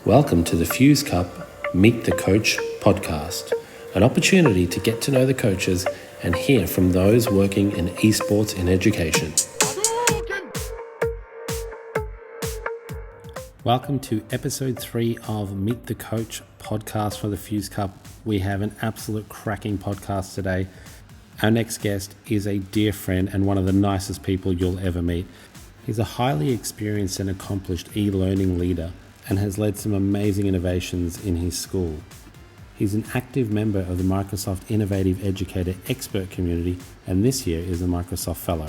Welcome to the Fuse Cup Meet the Coach podcast, an opportunity to get to know the coaches and hear from those working in esports in education. Welcome to episode 3 of Meet the Coach podcast for the Fuse Cup. We have an absolute cracking podcast today. Our next guest is a dear friend and one of the nicest people you'll ever meet. He's a highly experienced and accomplished e-learning leader and has led some amazing innovations in his school. He's an active member of the Microsoft Innovative Educator Expert community, and this year is a Microsoft Fellow.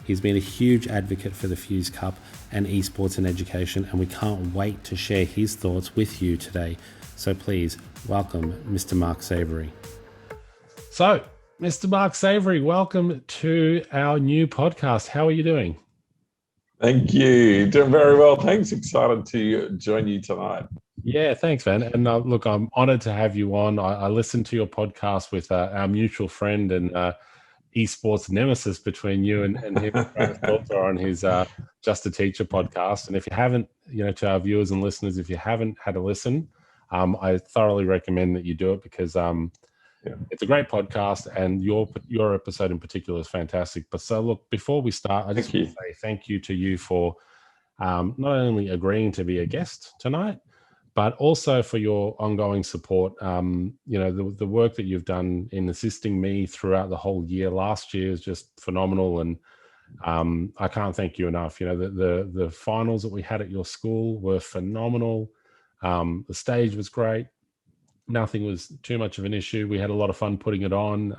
He's been a huge advocate for the Fuse Cup and esports in education, and we can't wait to share his thoughts with you today. So please welcome Mr. Mark Savery. So, Mr. Mark Savery, welcome to our new podcast. How are you doing? Thank you. Doing very well. Thanks. Excited to join you tonight. Yeah, thanks, man. And look, I'm honored to have you on. I listened to your podcast with our mutual friend and esports nemesis between you and him, Travis Filter, on his Just a Teacher podcast. And if you haven't, to our viewers and listeners, if you haven't had a listen, I thoroughly recommend that you do it because it's a great podcast, and your episode in particular is fantastic. But so look, before we start, I just want to say thank you to you for not only agreeing to be a guest tonight, but also for your ongoing support. The work that you've done in assisting me throughout the whole year. Last year is just phenomenal, and I can't thank you enough. The finals that we had at your school were phenomenal. The stage was great. Nothing was too much of an issue. We had a lot of fun putting it on,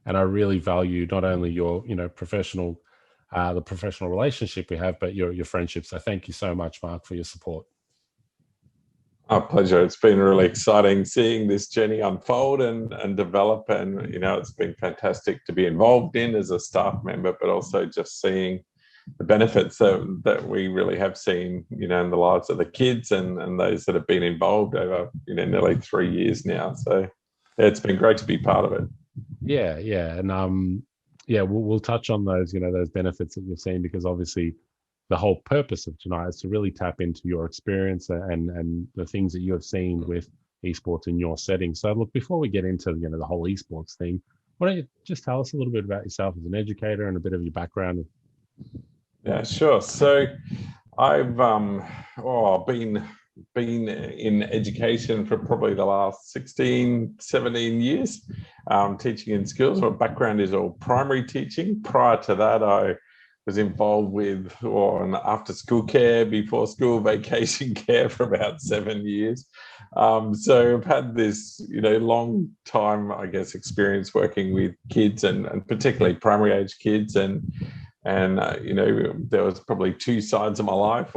and I really value not only your, the professional relationship we have, but your friendship. So thank you so much, Mark, for your support. Our pleasure. It's been really exciting seeing this journey unfold and develop, and it's been fantastic to be involved in as a staff member, but also just seeing the benefits that we really have seen, in the lives of the kids and those that have been involved over, nearly 3 years now. So it's been great to be part of it. Yeah. And we'll touch on those, those benefits that you've seen, because obviously the whole purpose of tonight is to really tap into your experience and the things that you have seen with esports in your setting. So look, before we get into, the whole esports thing, why don't you just tell us a little bit about yourself as an educator and a bit of your background? Yeah, sure. So I've been in education for probably the last 16, 17 years, teaching in schools. My background is all primary teaching. Prior to that, I was involved with after school care, before school vacation care for about 7 years. So I've had this, long time, I guess, experience working with kids and particularly primary age kids. And there was probably two sides of my life,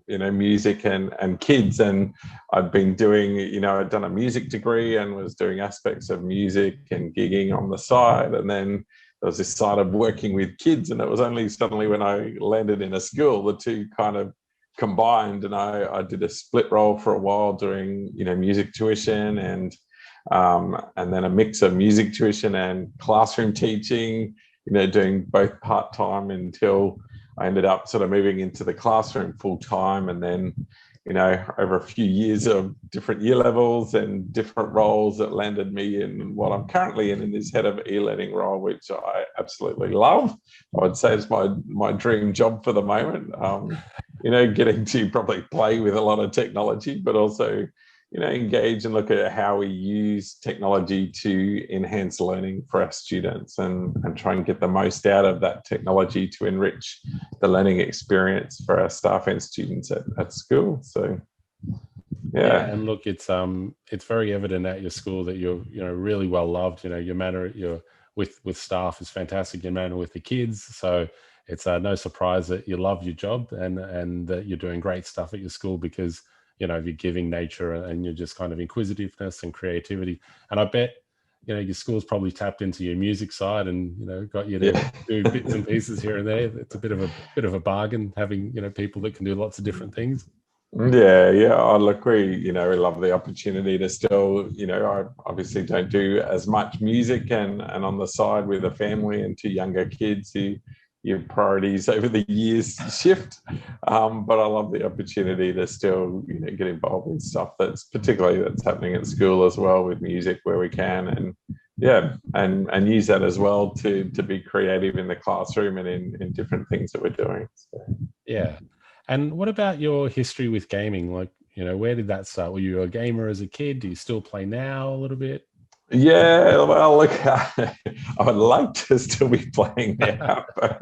music and kids. And I've been doing, I'd done a music degree and was doing aspects of music and gigging on the side. And then there was this side of working with kids. And it was only suddenly when I landed in a school, the two kind of combined. And I did a split role for a while doing, music tuition and then a mix of music tuition and classroom teaching, doing both part-time until I ended up sort of moving into the classroom full-time. And then, over a few years of different year levels and different roles, that landed me in what I'm currently in this head of e-learning role, which I absolutely love. I would say it's my dream job for the moment. Getting to probably play with a lot of technology, but also engage and look at how we use technology to enhance learning for our students and try and get the most out of that technology to enrich the learning experience for our staff and students at school. So, yeah. And look, it's very evident at your school that you're, really well loved. Your manner, with staff is fantastic. Your manner with the kids. So it's no surprise that you love your job and that you're doing great stuff at your school because your giving nature and your just kind of inquisitiveness and creativity. And I bet, your school's probably tapped into your music side and, got you to do bits and pieces here and there. It's a bit of a bargain having, people that can do lots of different things. Yeah. Oh, look, we love the opportunity to still, I obviously don't do as much music and on the side with a family and two younger kids who your priorities over the years shift. But I love the opportunity to still, get involved in stuff that's happening at school as well, with music where we can, and use that as well to be creative in the classroom and in different things that we're doing. So. Yeah. And what about your history with gaming? Like, where did that start? Were you a gamer as a kid? Do you still play now a little bit? Yeah, well, look, I would like to still be playing now, but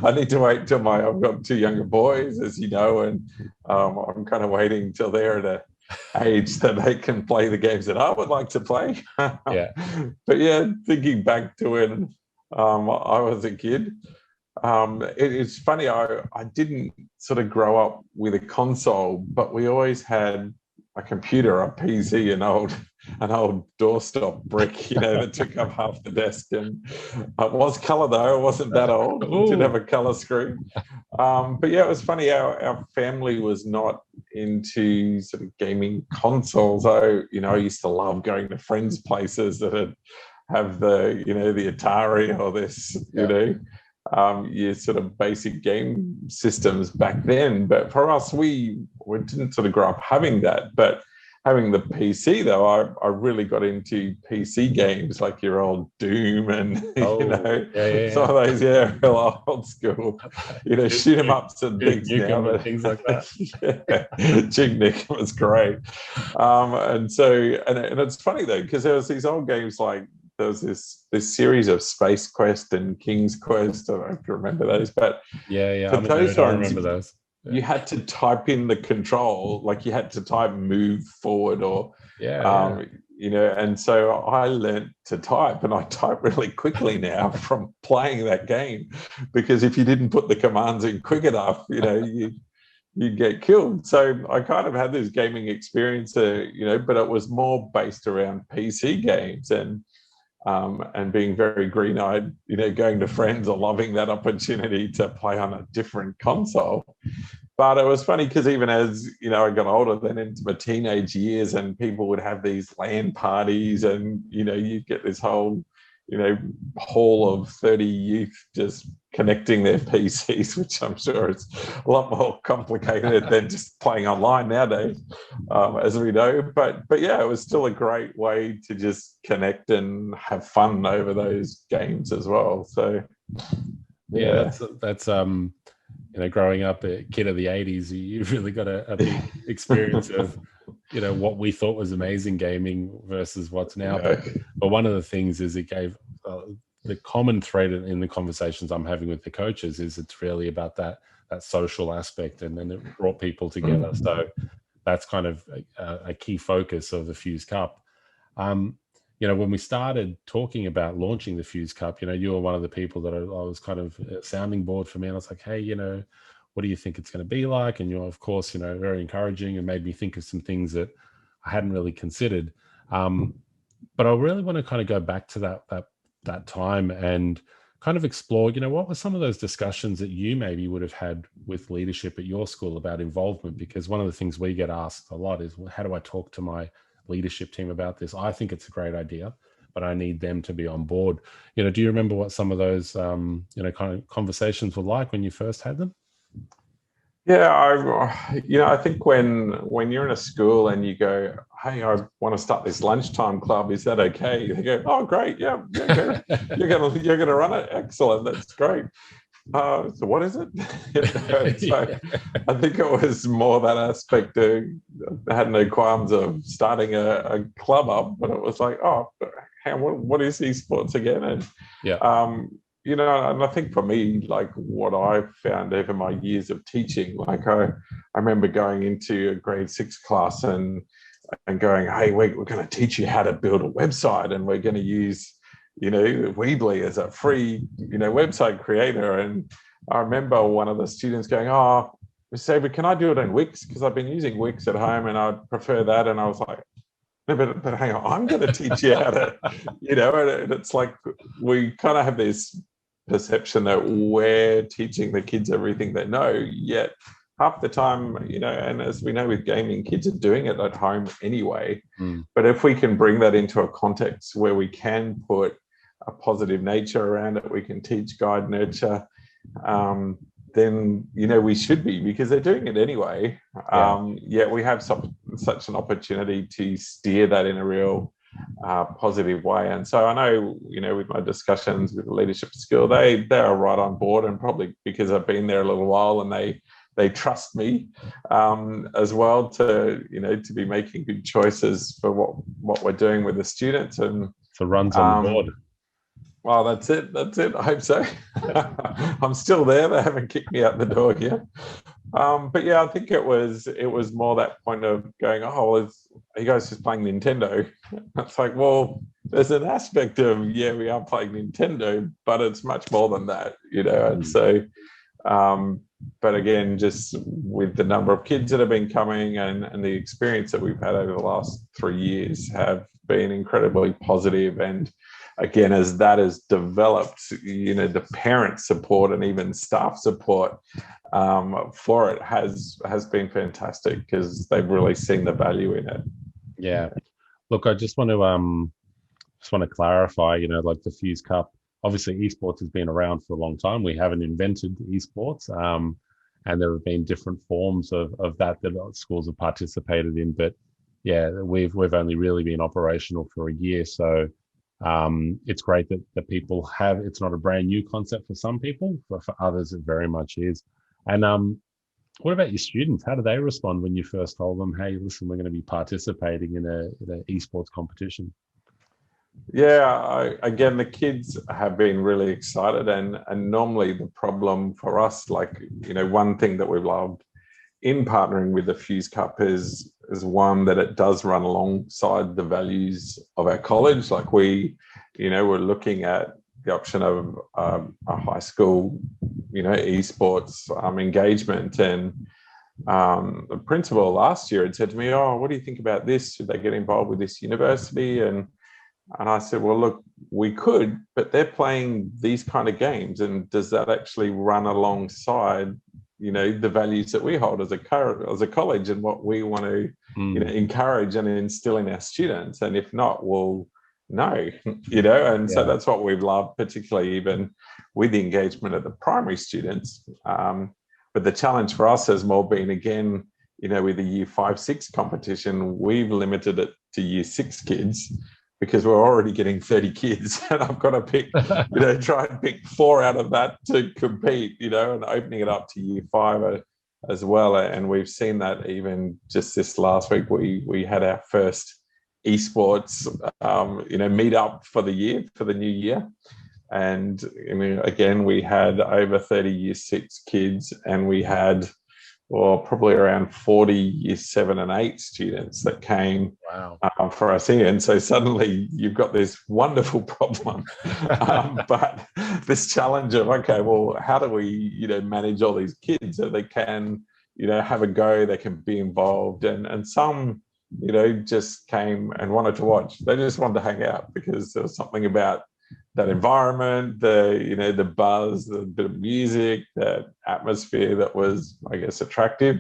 I need to wait till I've got 2 younger boys, as you know, and I'm kind of waiting till they're at an age that they can play the games that I would like to play. Yeah. But yeah, thinking back to when I was a kid, it's funny, I didn't sort of grow up with a console, but we always had a computer, a PC, an old doorstop brick, that took up half the desk. And it was color, though. It wasn't that old. It did have a color screen. But yeah, it was funny. Our family was not into sort of gaming consoles. I used to love going to friends' places that have the Atari or this, your sort of basic game systems back then. But for us, we didn't sort of grow up having that. But having the PC, though, I really got into PC games like your old Doom and some of those real old school, shoot 'em ups and things now, but things like that. Jig Nick was great. And so it's funny though, because there was these old games like. There was this series of Space Quest and King's Quest. I don't know if you remember those, but I remember those. Yeah. You had to type in the control, like you had to type move forward or and so I learned to type, and I type really quickly now from playing that game, because if you didn't put the commands in quick enough, you'd get killed. So I kind of had this gaming experience, but it was more based around PC games and being very green-eyed, going to friends or loving that opportunity to play on a different console. But it was funny because even as, I got older, then into my teenage years, and people would have these LAN parties, and, you'd get this whole, hall of 30 youth just connecting their PCs, which I'm sure is a lot more complicated than just playing online nowadays, as we know. But yeah, it was still a great way to just connect and have fun over those games as well. So yeah, that's growing up a kid of the 80s, you really got a big experience of what we thought was amazing gaming versus what's now. But one of the things is it gave the common thread in the conversations I'm having with the coaches is it's really about that social aspect, and then it brought people together. So that's kind of a key focus of the Fuse Cup. When we started talking about launching the Fuse Cup, you were one of the people that I was kind of a sounding board for me. And I was like, hey, what do you think it's going to be like? And you're, of course, very encouraging and made me think of some things that I hadn't really considered. But I really want to kind of go back to that time and kind of explore, what were some of those discussions that you maybe would have had with leadership at your school about involvement? Because one of the things we get asked a lot is, well, how do I talk to my leadership team about this? I think it's a great idea, but I need them to be on board. Do you remember what some of those kind of conversations were like when you first had them? Yeah, I think when you're in a school and you go, hey, I want to start this lunchtime club, is that okay? They go, oh, great, yeah, you're gonna run it, excellent, that's great. So what is it? So I think it was more that aspect of, I had no qualms of starting a club up, but it was like, oh, what is esports again? And and I think for me, like what I found over my years of teaching, like I remember going into a grade 6 class and going, hey, we're going to teach you how to build a website, and we're going to use Weebly as a free, website creator. And I remember one of the students going, oh, Miss Savery, can I do it in Wix? Because I've been using Wix at home and I'd prefer that. And I was like, no, but hang on, I'm going to teach you how to, and it's like we kind of have this perception that we're teaching the kids everything they know, yet half the time, and as we know with gaming, kids are doing it at home anyway. But if we can bring that into a context where we can put a positive nature around it, we can teach, guide, nurture, then we should be, because they're doing it anyway. Yet we have such an opportunity to steer that in a real positive way. And so I know, with my discussions with the leadership school, they are right on board, and probably because I've been there a little while, and they trust me as well to to be making good choices for what we're doing with the students. And so runs on the board. Well, that's it. I hope so. I'm still there. They haven't kicked me out the door yet. But yeah, I think it was more that point of going, oh, are you guys just playing Nintendo? It's like, well, there's an aspect of, we are playing Nintendo, but it's much more than that, And so, but again, just with the number of kids that have been coming and the experience that we've had over the last 3 years have been incredibly positive. And again, as that has developed, the parent support and even staff support for it has been fantastic, because they've really seen the value in it. Yeah. Look, I just want to clarify, like the Fuse Cup, obviously esports has been around for a long time. We haven't invented esports, and there have been different forms of that schools have participated in. But yeah, we've only really been operational for a year. So it's great that people have, it's not a brand new concept for some people, but for others it very much is. And what about your students? How do they respond when you first told them, hey, listen, we're going to be participating in an esports competition? Yeah, again, the kids have been really excited, and normally the problem for us, like, one thing that we've loved in partnering with the Fuse Cup is one, that it does run alongside the values of our college. Like we're looking at the option of a high school, esports engagement. And the principal last year had said to me, oh, what do you think about this? Should they get involved with this university? And I said, well, look, we could, but they're playing these kind of games. And does that actually run alongside, the values that we hold as a college, and what we want to, encourage and instill in our students? And if not, well, no, So that's what we've loved, particularly even with the engagement of the primary students. But the challenge for us has more been, again, with the year 5-6 competition, we've limited it to year 6 kids, because we're already getting 30 kids, and I've got to pick, try and pick 4 out of that to compete, and opening it up to year 5 as well. And we've seen that even just this last week, we had our first esports, meet up for the new year. And again, we had over 30 year 6 kids, and we had probably around 40 year 7 and 8 students that came for us here. And so suddenly you've got this wonderful problem, but this challenge of, okay, well, how do we, manage all these kids so they can, have a go, they can be involved. And some, just came and wanted to watch. They just wanted to hang out, because there was something about that environment, the buzz, the bit of music, that atmosphere that was, I guess, attractive.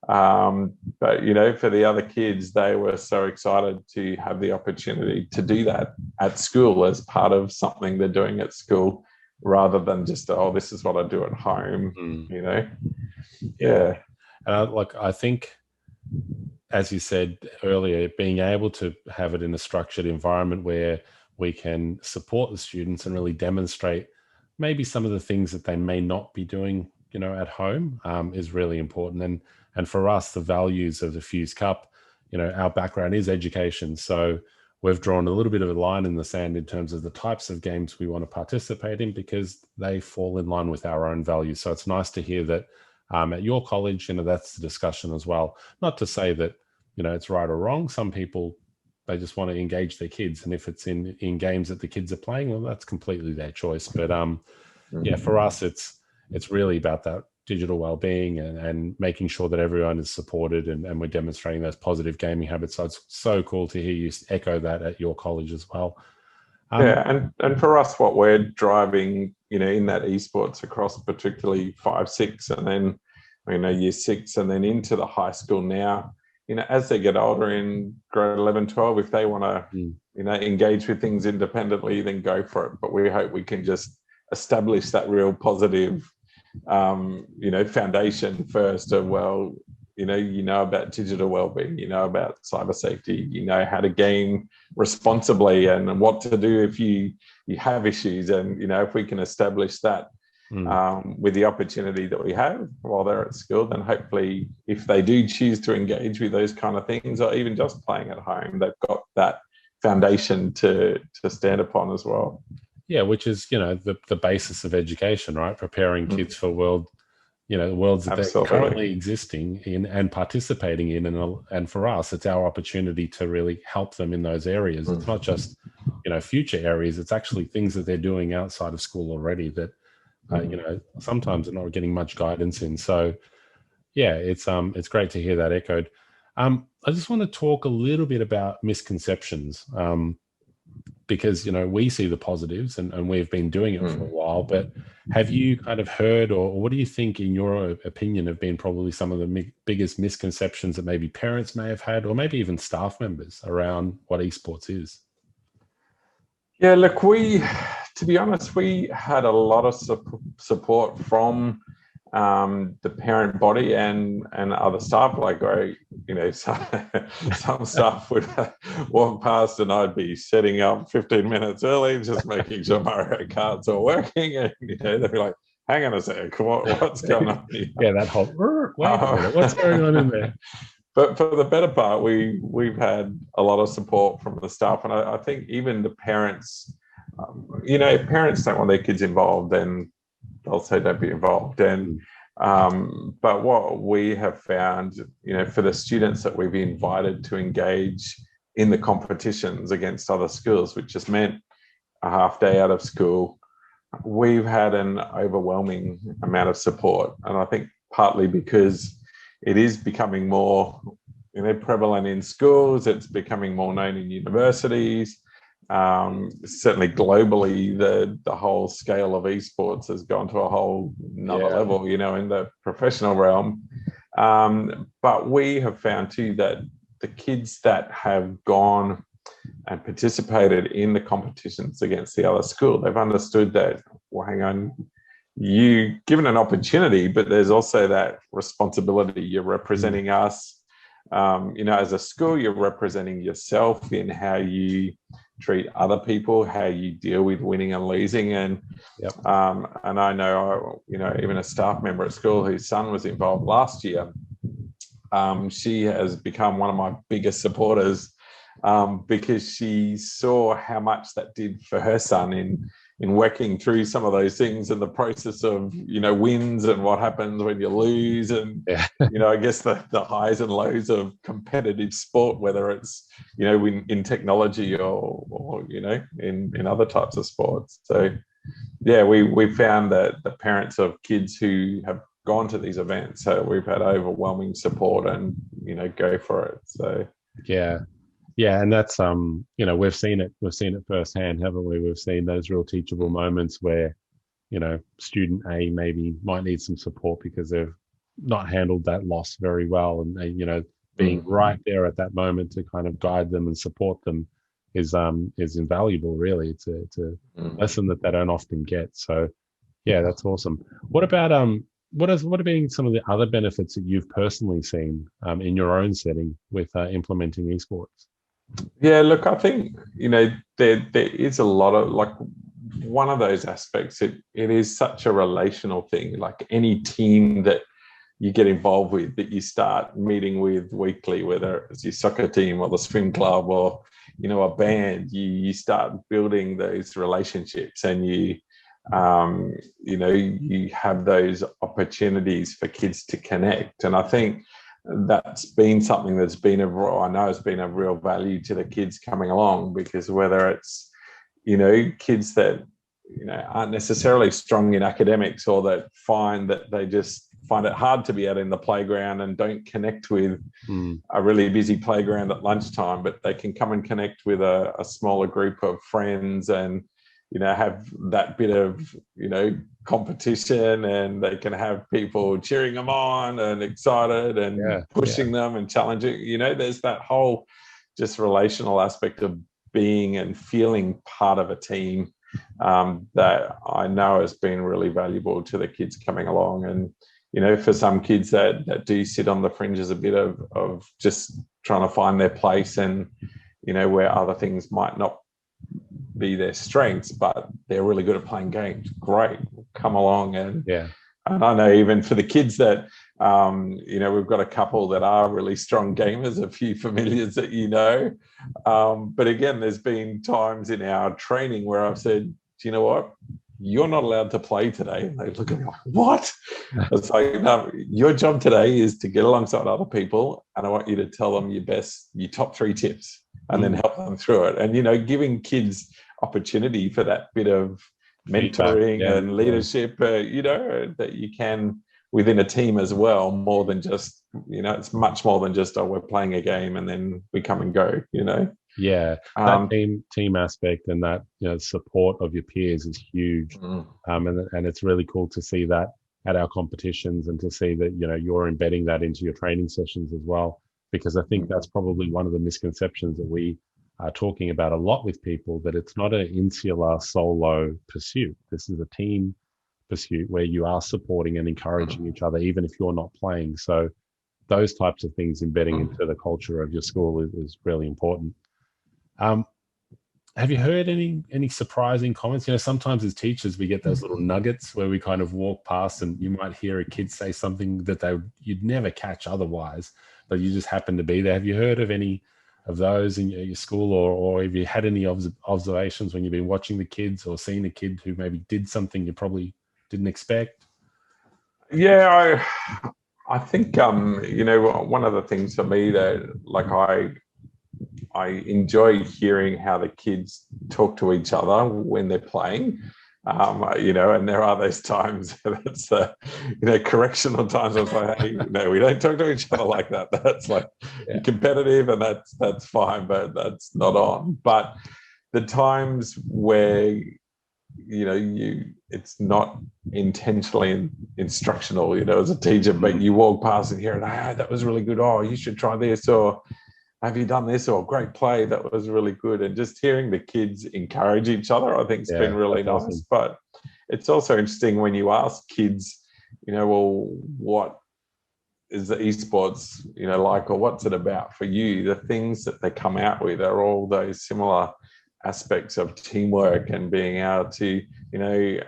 But, for the other kids, they were so excited to have the opportunity to do that at school as part of something they're doing at school, rather than just, oh, this is what I do at home, Yeah. I think, as you said earlier, being able to have it in a structured environment where we can support the students and really demonstrate maybe some of the things that they may not be doing, at home, is really important. And for us, the values of the Fuse Cup, our background is education. So we've drawn a little bit of a line in the sand in terms of the types of games we want to participate in, because they fall in line with our own values. So it's nice to hear that at your college, that's the discussion as well. Not to say that, it's right or wrong. Some people, they just want to engage their kids, and if it's in games that the kids are playing, well, that's completely their choice. But for us, it's really about that digital well-being and making sure that everyone is supported, and we're demonstrating those positive gaming habits. So it's so cool to hear you echo that at your college as well. And for us, what we're driving, in that esports across particularly 5-6, and then year 6, and then into the high school now, as they get older in grade 11, 12, if they want to, engage with things independently, then go for it. But we hope we can just establish that real positive, foundation first of, well, you know about digital wellbeing, you know about cyber safety, you know how to game responsibly and what to do if you have issues. And, if we can establish that with the opportunity that we have while they're at school, then hopefully if they do choose to engage with those kind of things, or even just playing at home, they've got that foundation to stand upon as well. Yeah, which is, the basis of education, right? Preparing kids for the worlds that they're currently existing in and participating in. And for us, it's our opportunity to really help them in those areas. It's not just, future areas. It's actually things that they're doing outside of school already that, sometimes they're not getting much guidance in. So yeah, it's great to hear that echoed. I just want to talk a little bit about misconceptions. Because we see the positives and we've been doing it for a while, but have you kind of heard, or what do you think in your opinion have been probably some of the biggest misconceptions that maybe parents may have had, or maybe even staff members, around what esports is? Yeah, look, to be honest, we had a lot of support from the parent body and other staff. Like, some staff would walk past and I'd be setting up 15 minutes early, just making sure Mario Karts are working, and they'd be like, "Hang on a sec, what's going on here?" Yeah, that whole wait a minute, what's going on in there? But for the better part, we've had a lot of support from the staff, and I think even the parents. If parents don't want their kids involved, then they'll say don't be involved. And but what we have found, for the students that we've invited to engage in the competitions against other schools, which just meant a half day out of school, we've had an overwhelming amount of support. And I think partly because it is becoming more prevalent in schools, it's becoming more known in universities. Certainly globally, the whole scale of esports has gone to a whole another level, in the professional realm. But we have found too that the kids that have gone and participated in the competitions against the other school, they've understood that, well, hang on, you given an opportunity, but there's also that responsibility. You're representing us. As a school, you're representing yourself in how you treat other people, how you deal with winning and losing. And and I know, even a staff member at school whose son was involved last year, she has become one of my biggest supporters, because she saw how much that did for her son in working through some of those things and the process of, wins and what happens when you lose. And, I guess the highs and lows of competitive sport, whether it's, in technology or in other types of sports. So, yeah, we found that the parents of kids who have gone to these events, so we've had overwhelming support and, go for it. So, yeah, and that's we've seen it firsthand, haven't we? We've seen those real teachable moments where, student A maybe might need some support because they've not handled that loss very well, and they, being right there at that moment to kind of guide them and support them is invaluable, really. It's a lesson that they don't often get. So yeah, that's awesome. What about what have been some of the other benefits that you've personally seen in your own setting with implementing esports? Yeah, look, I think, there is a lot of, like, one of those aspects, it is such a relational thing. Like any team that you get involved with, that you start meeting with weekly, whether it's your soccer team or the swim club or, a band, you start building those relationships, and you have those opportunities for kids to connect. And I think that's been something that's been I know has been a real value to the kids coming along, because whether it's, kids that, aren't necessarily strong in academics, or that find that they just find it hard to be out in the playground and don't connect with a really busy playground at lunchtime, but they can come and connect with a smaller group of friends and, have that bit of, competition, and they can have people cheering them on and excited and pushing them and challenging. There's that whole just relational aspect of being and feeling part of a team that I know has been really valuable to the kids coming along. And, you know, for some kids that do sit on the fringes a bit of just trying to find their place, and, you know, where other things might not be their strengths, but they're really good at playing games, great, come along. And yeah, and I know even for the kids that, you know, we've got a couple that are really strong gamers, a few familiars that you know. But again, there's been times in our training where I've said, do you know what? You're not allowed to play today. And they look at me like, what? It's like, no, your job today is to get alongside other people, and I want you to tell them your top 3 tips, and then help them through it. And, you know, giving kids opportunity for that bit of mentoring and leadership, you know, that you can within a team as well, more than just, you know, it's much more than just, oh, we're playing a game and then we come and go, you know. Yeah, that team aspect and that, you know, support of your peers is huge. And it's really cool to see that at our competitions, and to see that, you know, you're embedding that into your training sessions as well, because I think that's probably one of the misconceptions that we are talking about a lot with people, that it's not an insular solo pursuit. This is a team pursuit where you are supporting and encouraging each other, even if you're not playing. So those types of things embedding into the culture of your school is really important. Have you heard any surprising comments? You know, sometimes as teachers, we get those little nuggets where we kind of walk past and you might hear a kid say something that you'd never catch otherwise, but you just happen to be there. Have you heard of any of those in your school, or have you had any observations when you've been watching the kids, or seen a kid who maybe did something you probably didn't expect? Yeah, I think, you know, one of the things for me that, like, I enjoy hearing how the kids talk to each other when they're playing, you know, and there are those times that's the, you know, correctional times. I was like, hey, no, we don't talk to each other like that. That's like competitive, and that's fine, but that's not on. But the times where, you know, it's not intentionally instructional, you know, as a teacher, but you walk past and hear it, oh, that was really good. Oh, you should try this, or have you done this, or great play, that was really good. And just hearing the kids encourage each other, I think it's been really nice. Awesome. But it's also interesting when you ask kids, you know, well, what is the esports, you know, like, or what's it about for you? The things that they come out with are all those similar aspects of teamwork and being able to, you know,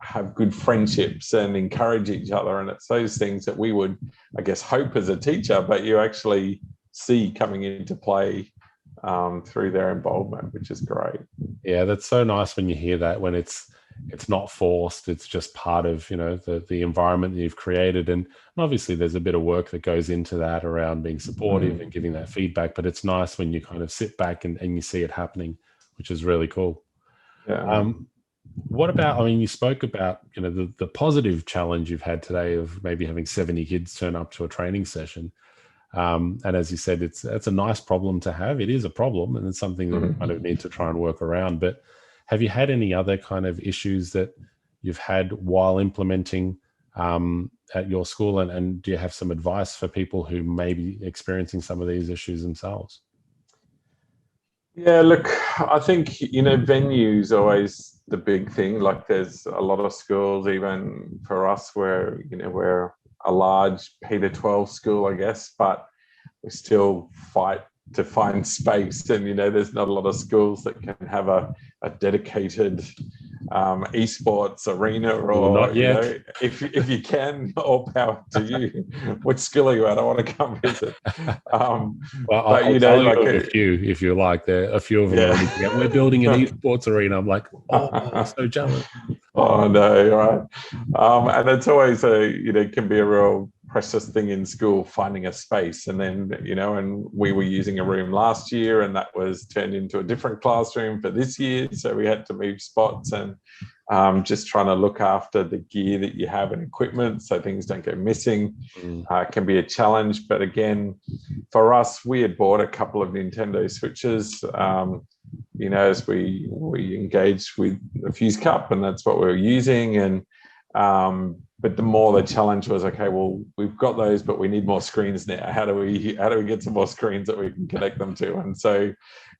have good friendships and encourage each other. And it's those things that we would, I guess, hope as a teacher, but you actually see coming into play through their involvement, which is great. Yeah, that's so nice when you hear that, when it's not forced, it's just part of, you know, the environment that you've created. And obviously there's a bit of work that goes into that around being supportive and giving that feedback, but it's nice when you kind of sit back and you see it happening, which is really cool. What about, I mean, you spoke about, you know, the positive challenge you've had today of maybe having 70 kids turn up to a training session. And as you said, it's a nice problem to have. It is a problem, and it's something that we kind of need to try and work around. But have you had any other kind of issues that you've had while implementing at your school? And do you have some advice for people who may be experiencing some of these issues themselves? Yeah, look, I think, you know, venue's always the big thing. Like, there's a lot of schools, even for us, where, you know, we're a large P-12 school, I guess, but we still fight to find space. And, you know, there's not a lot of schools that can have a dedicated esports arena, or not yet. You know, if you can, all power to you. Which school are you at? I want to come visit. Well, but I'll you know, tell like you a few, if you like. There, a few of them are we're building an esports arena. I'm like, oh, I'm so jealous. Oh no, right. And it's always you know, can be a real precious thing in school, finding a space. And then, you know, and we were using a room last year, and that was turned into a different classroom for this year. So we had to move spots, and just trying to look after the gear that you have and equipment so things don't go missing can be a challenge. But again, for us, we had bought a couple of Nintendo Switches, you know, as we engaged with the Fuse Cup, and that's what we were using. And But the more the challenge was, okay, well, we've got those, but we need more screens now. How do we get some more screens that we can connect them to? And so,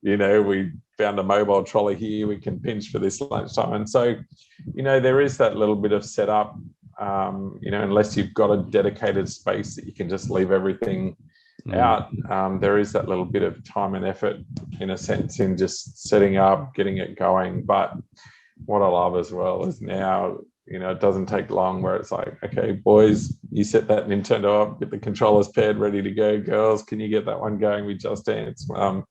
we found a mobile trolley here. We can pinch for this lunchtime. And so, there is that little bit of setup. Unless you've got a dedicated space that you can just leave everything out, there is that little bit of time and effort, in a sense, in just setting up, getting it going. But what I love as well is now, it doesn't take long, where it's like, okay, boys, you set that Nintendo up, get the controllers paired, ready to go. Girls, can you get that one going with Just Dance? And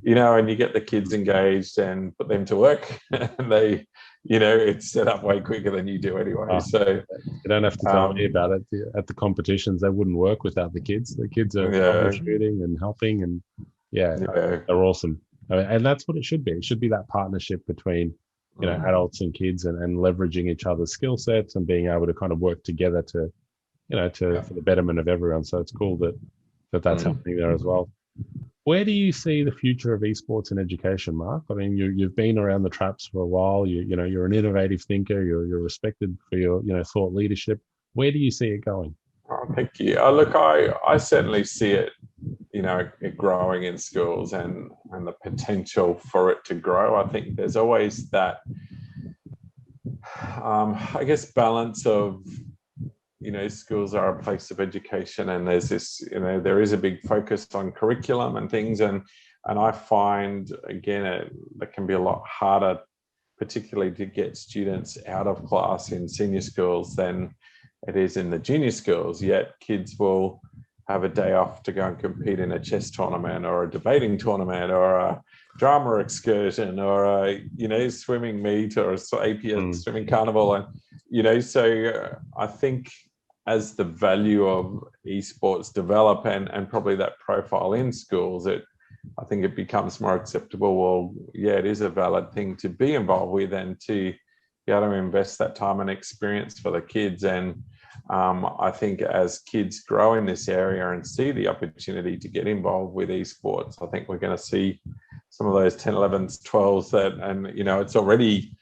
you get the kids engaged and put them to work, and they, it's set up way quicker than you do anyway. So you don't have to tell me about it. At the competitions, they wouldn't work without the kids. The kids are troubleshooting and helping, and they're awesome. And that's what it should be. It should be that partnership between adults and kids, and leveraging each other's skill sets and being able to kind of work together to for the betterment of everyone. So it's cool that's happening there as well. Where do you see the future of esports and education, Mark? I mean, you've been around the traps for a while. You're an innovative thinker. You're respected for your thought leadership. Where do you see it going? Oh, thank you. Look, I certainly see it, it growing in schools, and the potential for it to grow. I think there's always that, I guess, balance of, schools are a place of education, and there's this, there is a big focus on curriculum and things, and I find, again, it can be a lot harder, particularly to get students out of class in senior schools than it is in the junior schools. Yet kids will have a day off to go and compete in a chess tournament, or a debating tournament, or a drama excursion, or a swimming meet, or a APS swimming carnival. And so I think as the value of esports develop, and probably that profile in schools, I think it becomes more acceptable. Well, yeah, it is a valid thing to be involved with, and to be able to invest that time and experience for the kids. And I think as kids grow in this area and see the opportunity to get involved with esports, I think we're going to see some of those 10, 11s, 12s and it's already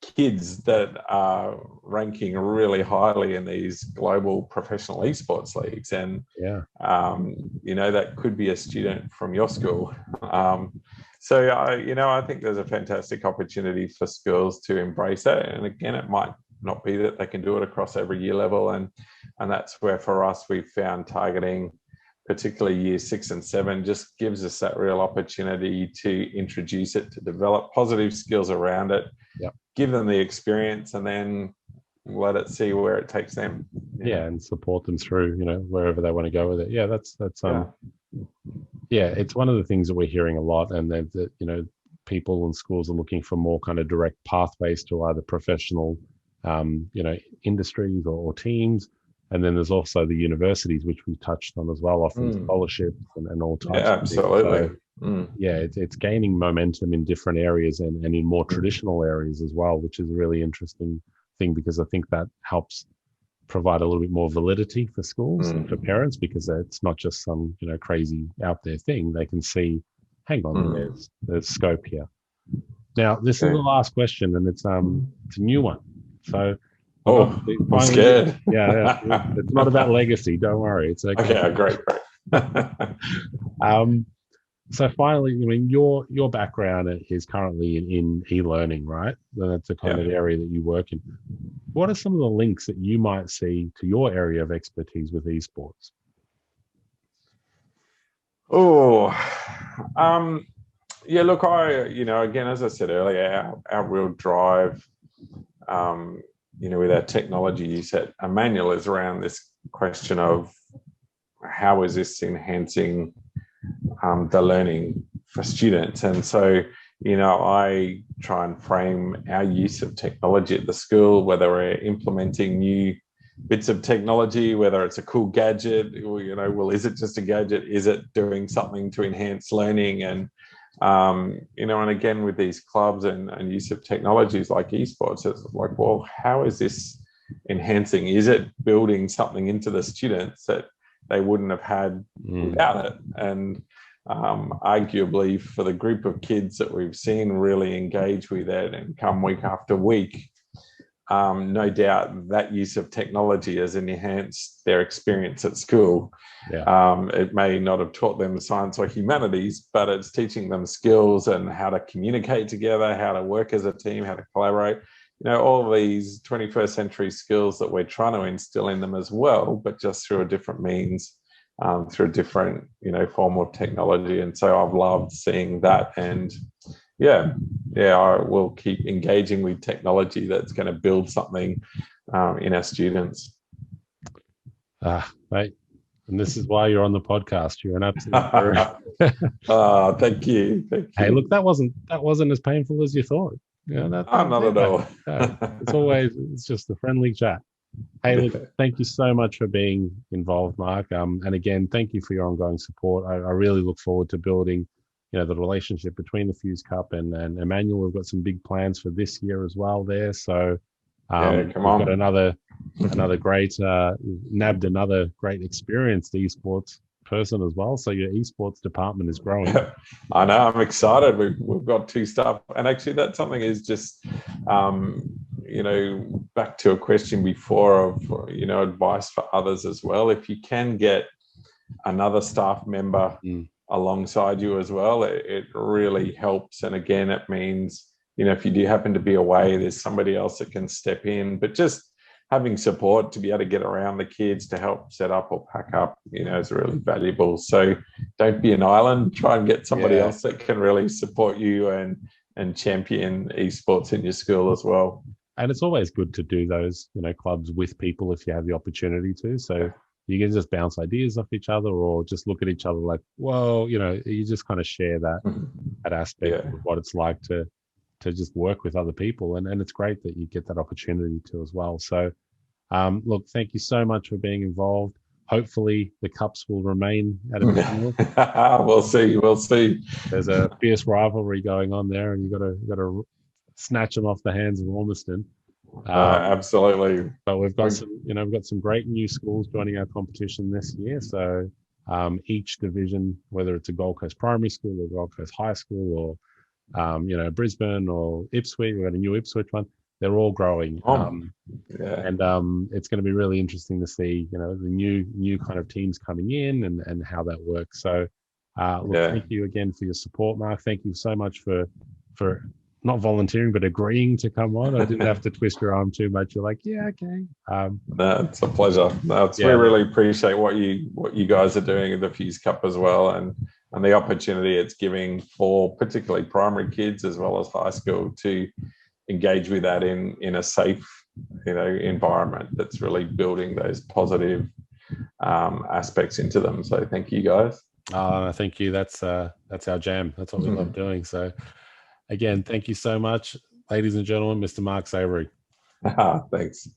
kids that are ranking really highly in these global professional esports leagues. And, that could be a student from your school. So, I think there's a fantastic opportunity for schools to embrace that. And again, it might not be that they can do it across every year level. And that's where, for us, we've found targeting particularly year 6 and 7 just gives us that real opportunity to introduce it, to develop positive skills around it, give them the experience, and then let it see where it takes them. And support them through, wherever they want to go with it. It's one of the things that we're hearing a lot, and that people and schools are looking for more kind of direct pathways to either professional industries or teams. And then there's also the universities, which we touched on as well, offering scholarships and all types of absolutely. things. So, it's gaining momentum in different areas, and in more traditional areas as well, which is a really interesting thing, because I think that helps provide a little bit more validity for schools and for parents, because it's not just some crazy out there thing. They can see, hang on, there's scope here. Now, this is the last question, and it's a new one. So, I'm scared. It's not about legacy. Don't worry. It's okay. Okay, great. So finally, your background is currently in e-learning, right? That's the kind of area that you work in. What are some of the links that you might see to your area of expertise with esports? Look, again, as I said earlier, our real drive, with our technology set, Emmanuel, is around this question of how is this enhancing the learning for students. And so, I try and frame our use of technology at the school, whether we're implementing new bits of technology, whether it's a cool gadget, or, is it just a gadget? Is it doing something to enhance learning? And, and again, with these clubs and use of technologies like esports, it's like, well, how is this enhancing? Is it building something into the students that they wouldn't have had without it? And arguably, for the group of kids that we've seen really engage with it and come week after week, no doubt that use of technology has enhanced their experience at school. Yeah. It may not have taught them science or humanities, but it's teaching them skills and how to communicate together, how to work as a team, how to collaborate. All of these 21st century skills that we're trying to instill in them as well, but just through a different means, through a different, form of technology. And so I've loved seeing that. And yeah, I will keep engaging with technology that's going to build something in our students. Mate, and this is why you're on the podcast. You're an absolute guru. Oh, thank you. Hey, look, that wasn't as painful as you thought. That not at all. It's just a friendly chat. Hey, look, thank you so much for being involved, Mark. And again, thank you for your ongoing support. I really look forward to building, the relationship between the Fuse Cup and Emmanuel. We've got some big plans for this year as well there. So we've got another great, nabbed another great experienced esports person as well. So your esports department is growing. I know, I'm excited. We've got 2 staff, and actually that's something is just back to a question before of advice for others as well. If you can get another staff member alongside you as well, it really helps. And again, it means if you do happen to be away, there's somebody else that can step in. But just having support to be able to get around the kids to help set up or pack up, is really valuable. So don't be an island. Try and get somebody else that can really support you and champion esports in your school as well. And it's always good to do those, clubs with people if you have the opportunity to. So you can just bounce ideas off each other or just look at each other like, whoa, you just kind of share that aspect of what it's like to just work with other people. And it's great that you get that opportunity to as well. So, look, thank you so much for being involved. Hopefully the cups will remain at Emmanuel. We'll see. There's a fierce rivalry going on there, and you got to snatch them off the hands of Ormiston. Absolutely. But we've got some great new schools joining our competition this year. So each division, whether it's a Gold Coast primary school or Gold Coast high school or Brisbane or Ipswich, we've got a new Ipswich one. They're all growing. And it's going to be really interesting to see, the new kind of teams coming in and how that works. So thank you again for your support, Mark. Thank you so much for not volunteering, but agreeing to come on. I didn't have to twist your arm too much. You're like, yeah, okay. No, it's a pleasure. We really appreciate what you guys are doing in the Fuse Cup as well, and the opportunity it's giving for particularly primary kids as well as high school to engage with that in a safe, environment that's really building those positive aspects into them. So thank you guys. Thank you. That's our jam. That's what we love doing. So again, thank you so much, ladies and gentlemen, Mr. Mark Savery. Thanks.